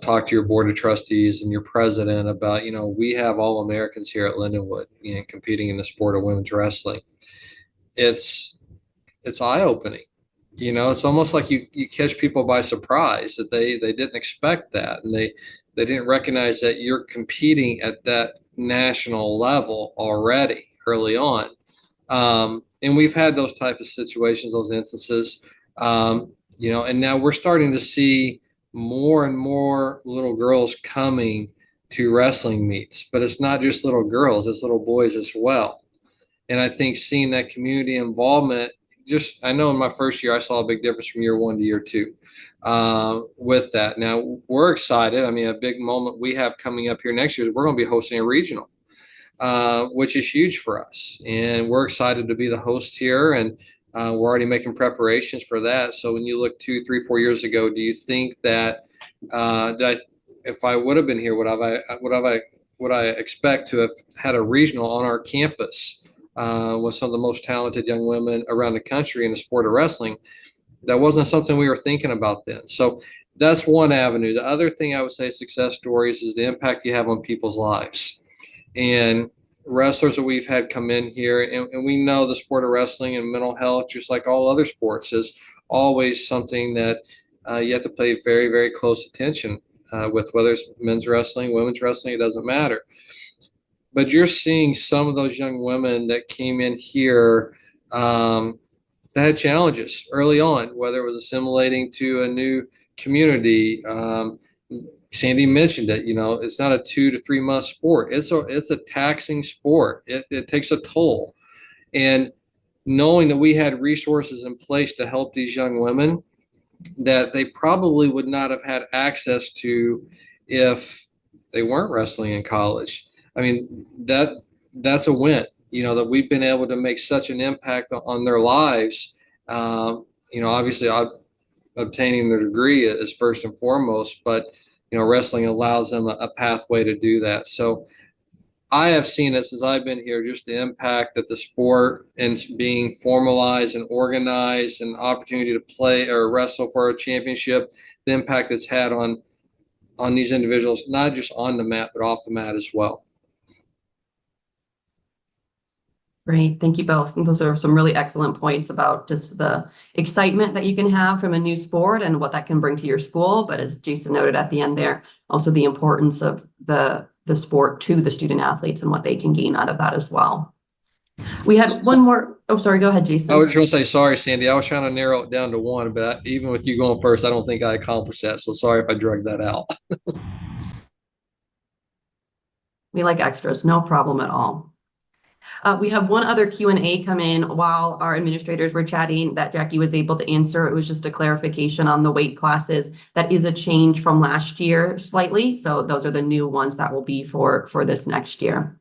talk to your board of trustees and your president about we have All-Americans here at Lindenwood competing in the sport of women's wrestling. It's eye-opening. It's almost like you catch people by surprise that they didn't expect that, and they didn't recognize that you're competing at that national level already early on. And we've had those type of situations, those instances, and now we're starting to see more and more little girls coming to wrestling meets, but it's not just little girls, it's little boys as well. And I think seeing that community involvement, I know in my first year, I saw a big difference from year 1 to year 2 with that. Now we're excited. I mean, a big moment we have coming up here next year is we're going to be hosting a regional, which is huge for us. And we're excited to be the host here, and we're already making preparations for that. So when you look 2, 3, 4 years ago, do you think that if I would have been here, would I expect to have had a regional on our campus with some of the most talented young women around the country in the sport of wrestling? That wasn't something we were thinking about then. So that's one avenue. The other thing I would say success stories is the impact you have on people's lives. And wrestlers that we've had come in here, and we know the sport of wrestling and mental health, just like all other sports, is always something that you have to pay very, very close attention with, whether it's men's wrestling, women's wrestling, it doesn't matter. But you're seeing some of those young women that came in here that had challenges early on, whether it was assimilating to a new community. Sandy mentioned it, it's not a 2 to 3 month sport. It's a taxing sport. It takes a toll. And knowing that we had resources in place to help these young women, that they probably would not have had access to if they weren't wrestling in college. I mean, that's a win, that we've been able to make such an impact on their lives. Obviously obtaining their degree is first and foremost, but, wrestling allows them a pathway to do that. So I have seen it since I've been here, just the impact that the sport and being formalized and organized and opportunity to play or wrestle for a championship, the impact it's had on these individuals, not just on the mat, but off the mat as well. Great. Thank you both. I think those are some really excellent points about just the excitement that you can have from a new sport and what that can bring to your school. But as Jason noted at the end there, also the importance of the sport to the student athletes and what they can gain out of that as well. We had one more. Oh, sorry. Go ahead, Jason. I was going to say, sorry, Sandy. I was trying to narrow it down to one, but even with you going first, I don't think I accomplished that. So sorry if I dragged that out. We like extras. No problem at all. We have one other Q&A come in while our administrators were chatting that Jackie was able to answer. It was just a clarification on the weight classes. That is a change from last year slightly. So those are the new ones that will be for this next year.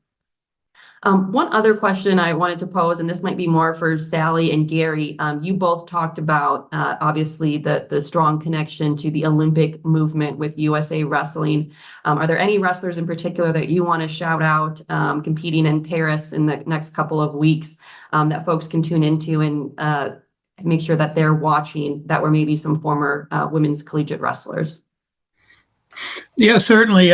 One other question I wanted to pose, and this might be more for Sally and Gary. You both talked about obviously the strong connection to the Olympic movement with USA Wrestling. Are there any wrestlers in particular that you want to shout out competing in Paris in the next couple of weeks that folks can tune into and make sure that they're watching, that were maybe some former women's collegiate wrestlers? Yeah, certainly.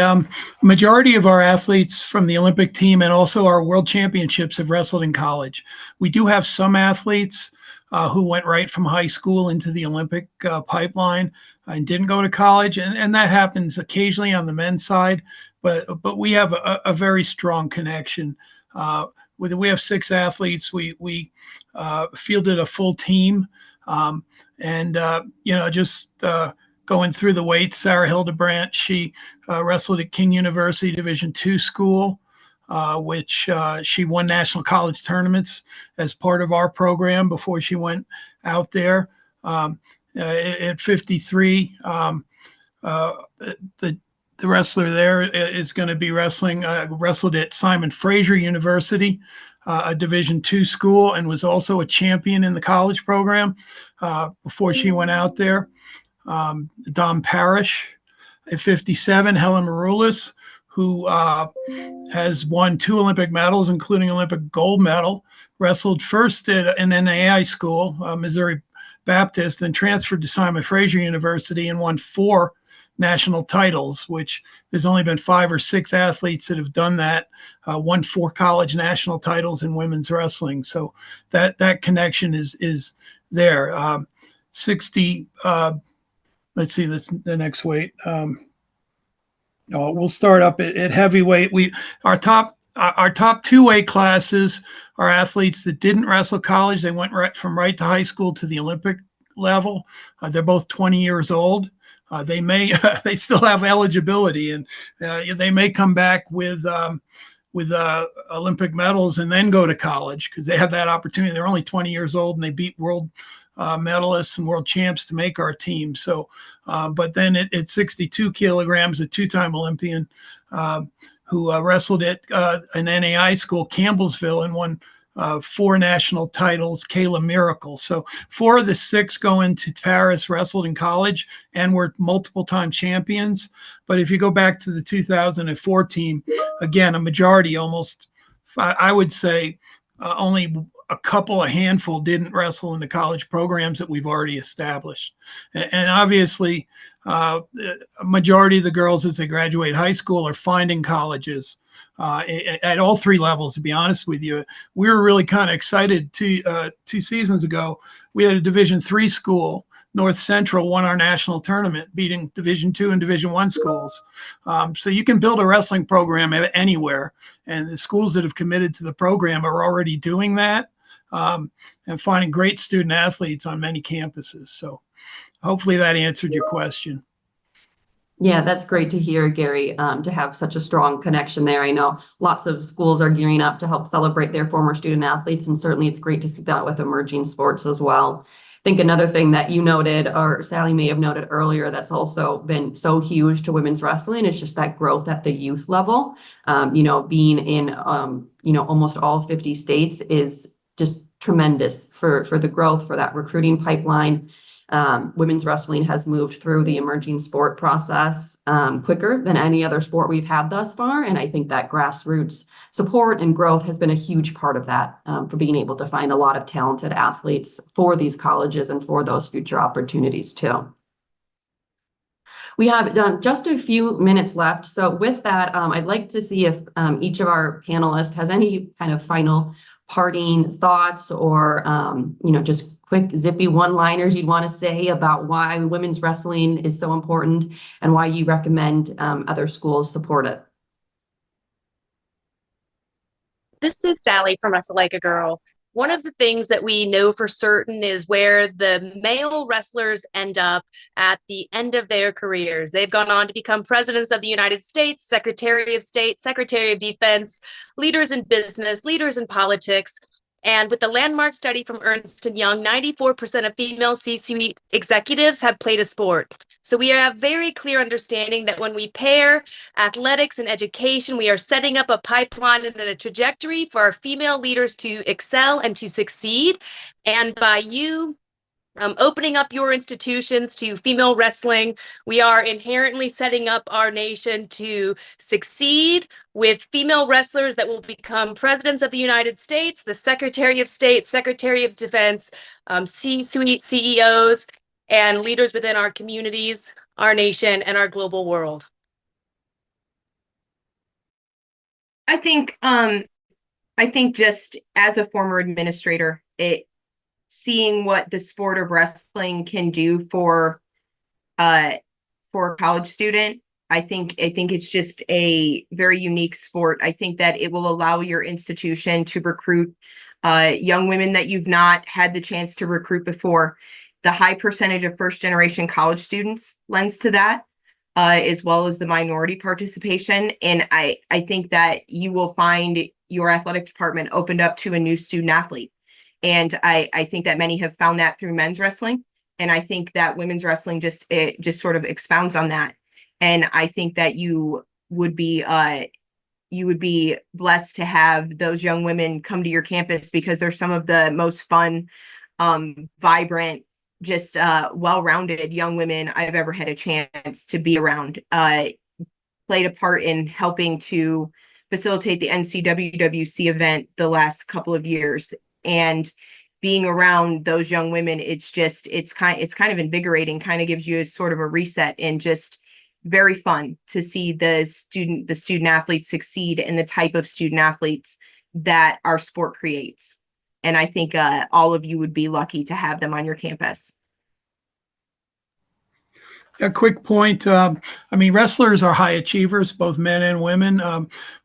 Majority of our athletes from the Olympic team and also our world championships have wrestled in college. We do have some athletes who went right from high school into the Olympic pipeline and didn't go to college. And that happens occasionally on the men's side, but we have a very strong connection. We have 6 athletes. We fielded a full team. Going through the weights, Sarah Hildebrandt, she wrestled at King University Division II school, which she won national college tournaments as part of our program before she went out there. At 53, the wrestler there is going to be wrestled at Simon Fraser University, a Division II school, and was also a champion in the college program before she went out there. Dom Parrish at 57, Helen Maroulis, who has won 2 Olympic medals, including Olympic gold medal, wrestled first at an NAI school, Missouri Baptist, then transferred to Simon Fraser University and won 4 national titles, which there's only been 5 or 6 athletes that have done that, won 4 college national titles in women's wrestling. So that connection is there. 60, let's see, that's the next weight. We'll start up at heavyweight. Our top 2 weight classes are athletes that didn't wrestle college. They went right to high school to the Olympic level. They're both 20 years old. They still have eligibility, and they may come back with Olympic medals and then go to college because they have that opportunity. They're only 20 years old and they beat world medalists and world champs to make our team. So, but then at 62 kilograms, a 2-time Olympian who wrestled at an NAI school, Campbellsville, and won 4 national titles, Kayla Miracle. So 4 of the 6 going to Paris wrestled in college and were multiple-time champions. But if you go back to the 2004 team, again, a majority, almost, I would say, only a handful didn't wrestle in the college programs that we've already established. And obviously, a majority of the girls as they graduate high school are finding colleges at all 3 levels, to be honest with you. We were really kind of excited 2 seasons ago. We had a Division III school, North Central, won our national tournament, beating Division II and Division I schools. So you can build a wrestling program anywhere. And the schools that have committed to the program are already doing that. And finding great student athletes on many campuses. So hopefully that answered your question. Yeah, that's great to hear, Gary, to have such a strong connection there. I know lots of schools are gearing up to help celebrate their former student athletes, and certainly it's great to see that with emerging sports as well. think another thing that you noted, or Sally may have noted earlier, that's also been so huge to women's wrestling is just that growth at the youth level. Being in, almost all 50 states is just tremendous for the growth, for that recruiting pipeline. Women's wrestling has moved through the emerging sport process quicker than any other sport we've had thus far. And I think that grassroots support and growth has been a huge part of that, for being able to find a lot of talented athletes for these colleges and for those future opportunities too. We have just a few minutes left. So with that, I'd like to see if each of our panelists has any kind of final parting thoughts or, just quick zippy one-liners you'd want to say about why women's wrestling is so important and why you recommend other schools support it. This is Sally from Wrestle Like a Girl. One of the things that we know for certain is where the male wrestlers end up at the end of their careers. They've gone on to become presidents of the United States, Secretary of State, Secretary of Defense, leaders in business, leaders in politics. And with the landmark study from Ernst & Young, 94% of female C-suite executives have played a sport. So we have very clear understanding that when we pair athletics and education, we are setting up a pipeline and a trajectory for our female leaders to excel and to succeed. And by you opening up your institutions to female wrestling, we are inherently setting up our nation to succeed with female wrestlers that will become presidents of the United States, the Secretary of State, Secretary of Defense, C-suite CEOs, and leaders within our communities, our nation, and our global world. I think just as a former administrator, seeing what the sport of wrestling can do for a college student, I think it's just a very unique sport. I think that it will allow your institution to recruit young women that you've not had the chance to recruit before. The high percentage of first generation college students lends to that, as well as the minority participation. And I think that you will find your athletic department opened up to a new student athlete. And I think that many have found that through men's wrestling. And I think that women's wrestling just sort of expounds on that. And I think that you would be blessed to have those young women come to your campus, because they're some of the most fun, vibrant, just well-rounded young women I've ever had a chance to be around. Played a part in helping to facilitate the NCWWC event the last couple of years. And being around those young women, it's kind of invigorating, kind of gives you a sort of a reset, and just very fun to see the student athletes succeed and the type of student athletes that our sport creates. And I think all of you would be lucky to have them on your campus. A quick point. Wrestlers are high achievers, both men and women.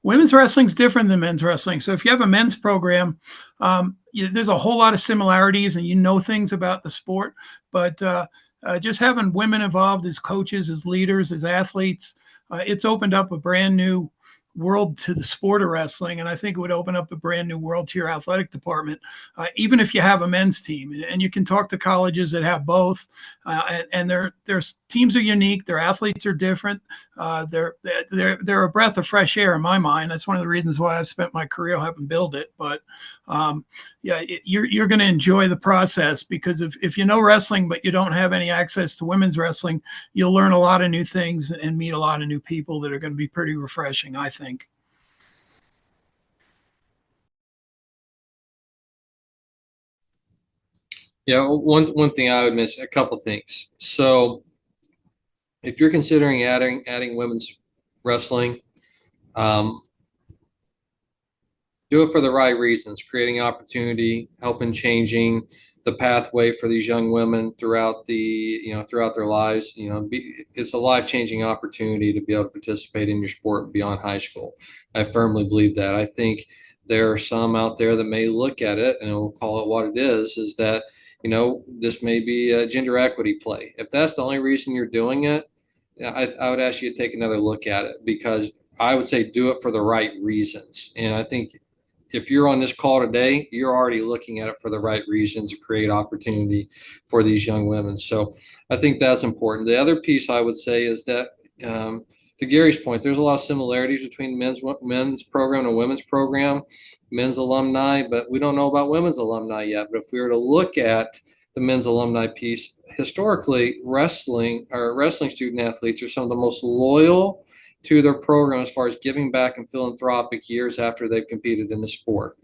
Women's wrestling is different than men's wrestling. So if you have a men's program, there's a whole lot of similarities, and things about the sport. But just having women involved as coaches, as leaders, as athletes, it's opened up a brand new world to the sport of wrestling. And I think it would open up a brand new world to your athletic department, even if you have a men's team. And you can talk to colleges that have both, and their teams are unique. Their athletes are different. They're a breath of fresh air in my mind. That's one of the reasons why I spent my career helping build it. But you're going to enjoy the process, because if you know wrestling but you don't have any access to women's wrestling, you'll learn a lot of new things and meet a lot of new people that are going to be pretty refreshing, I think. Yeah, one thing I would mention, a couple things. So if you're considering adding women's wrestling, do it for the right reasons, creating opportunity, helping changing the pathway for these young women throughout their lives. It's a life-changing opportunity to be able to participate in your sport beyond high school. I firmly believe that. I think there are some out there that may look at it, and we'll call it what it is that, this may be a gender equity play. If that's the only reason you're doing it, I would ask you to take another look at it, because I would say do it for the right reasons. And I think if you're on this call today, you're already looking at it for the right reasons to create opportunity for these young women. So I think that's important. The other piece I would say is that, to Gary's point, there's a lot of similarities between men's program and women's program, men's alumni, but we don't know about women's alumni yet. But if we were to look at the men's alumni piece, historically, wrestling student athletes are some of the most loyal to their program as far as giving back and philanthropic years after they've competed in the sport.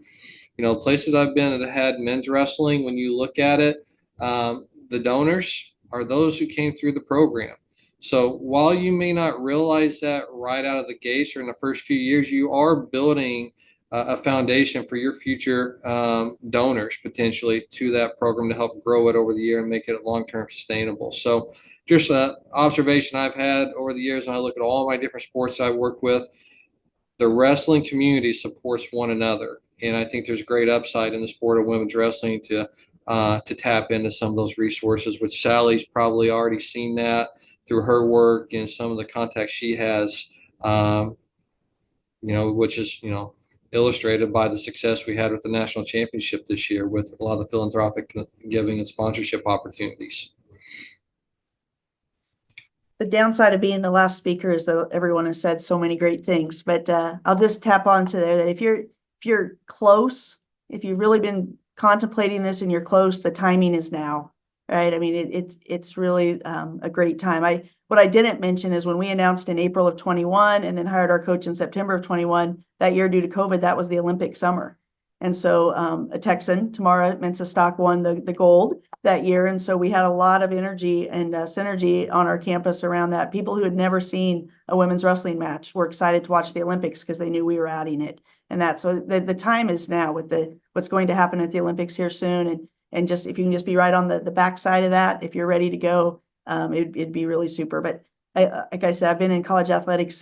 You know, places I've been that had men's wrestling, when you look at it, the donors are those who came through the program. So while you may not realize that right out of the gates or in the first few years, you are building a foundation for your future donors potentially to that program to help grow it over the year and make it long-term sustainable. So just an observation I've had over the years when I look at all my different sports I work with, the wrestling community supports one another. And I think there's great upside in the sport of women's wrestling to tap into some of those resources, which Sally's probably already seen that through her work and some of the contacts she has, which is, illustrated by the success we had with the national championship this year with a lot of the philanthropic giving and sponsorship opportunities. The downside of being the last speaker is that everyone has said so many great things, but I'll just tap onto there that if you're close, if you've really been contemplating this and you're close, the timing is now, right? I mean, it's really a great time. What I didn't mention is when we announced in April of 21 and then hired our coach in September of 21, that year due to COVID, that was the Olympic summer. And so a Texan, Tamara Mensah-Stock, won the gold that year. And so we had a lot of energy and synergy on our campus around that. People who had never seen a women's wrestling match were excited to watch the Olympics because they knew we were adding it. And so the time is now with what's going to happen at the Olympics here soon. And just if you can just be right on the backside of that, if you're ready to go, it'd be really super. But like I said, I've been in college athletics,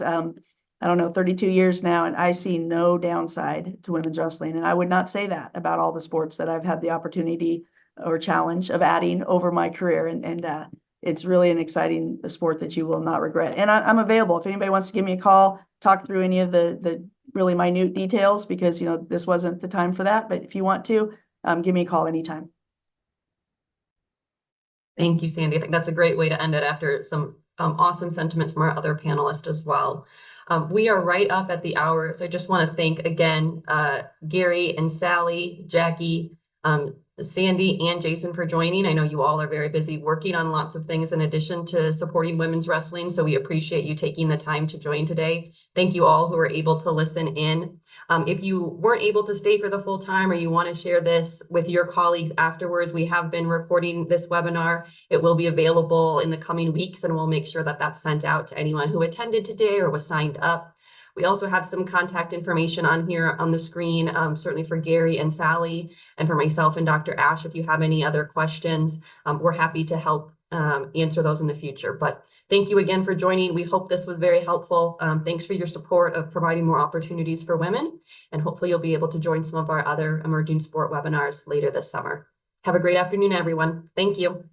32 years now, and I see no downside to women's wrestling. And I would not say that about all the sports that I've had the opportunity or challenge of adding over my career. And it's really an exciting sport that you will not regret. And I'm available if anybody wants to give me a call, talk through any of the really minute details, because this wasn't the time for that. But if you want to, give me a call anytime. Thank you, Sandy. I think that's a great way to end it after some awesome sentiments from our other panelists as well. We are right up at the hour, so I just want to thank again Gary and Sally, Jackie, Sandy, and Jason for joining. I know you all are very busy working on lots of things in addition to supporting women's wrestling, so we appreciate you taking the time to join today. Thank you all who were able to listen in. If you weren't able to stay for the full time or you want to share this with your colleagues afterwards, we have been recording this webinar. It will be available in the coming weeks, and we'll make sure that that's sent out to anyone who attended today or was signed up. We also have some contact information on here on the screen, certainly for Gary and Sally, and for myself and Dr. Ash. If you have any other questions, we're happy to help answer those in the future. But thank you again for joining. We hope this was very helpful. Thanks for your support of providing more opportunities for women, and hopefully you'll be able to join some of our other emerging sport webinars later this summer. Have a great afternoon, everyone. Thank you.